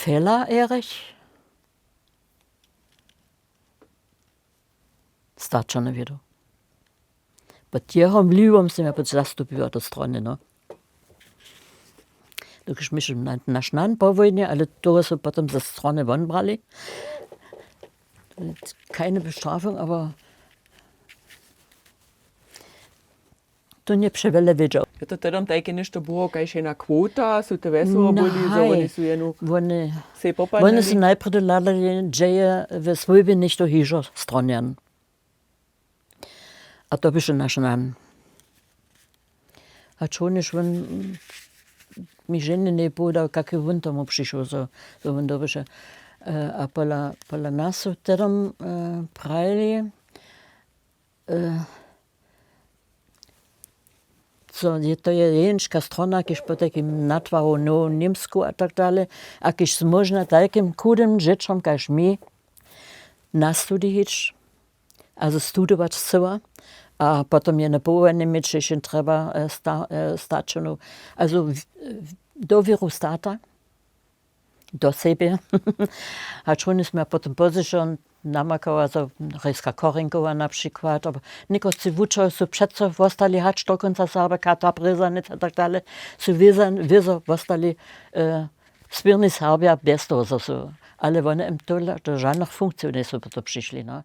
Fela Erich. Starča ne vidu. Pod tjehom livom sam ja pod zastupila do strony, no. Dokiż myśmy na sznan po wojnie, ale to so potem ze strony won brali. Keine Bestrafung, aber to nie przewele wiedział. Je to teda také nešto było, kajže na kvota, sú to veselo boli, že oni sú jenu se Oni popadnili. są najpierw ladali dzieje we swojej nicht do hiżo stronian. A to by się nasz nan. A čo niż on mi żeny nie podał, jakie winter mu przyszło, so on to by się. A pola nas teraz prali, co to je jęczka strona, kiedyś po takim natwaru no niemsku a tak dalej, a kiedyś można takim kudym rzeczom, każ mi na studić, also studiować chcę, a potem je na połowę mieć, się trzeba stać, also do wiru stata, do siebie. A schon jest mi potem pozyszon namakał, also Ryska Korinkowa na przykład, aber nikos si wuczał, so przeco wostali hacz do końca sabe, kata bryzanic a tak dalej, so wizo wostali spirny Serbia bez toho, so. Ale one im to żadnych funkcji nie są po to przyszli, no.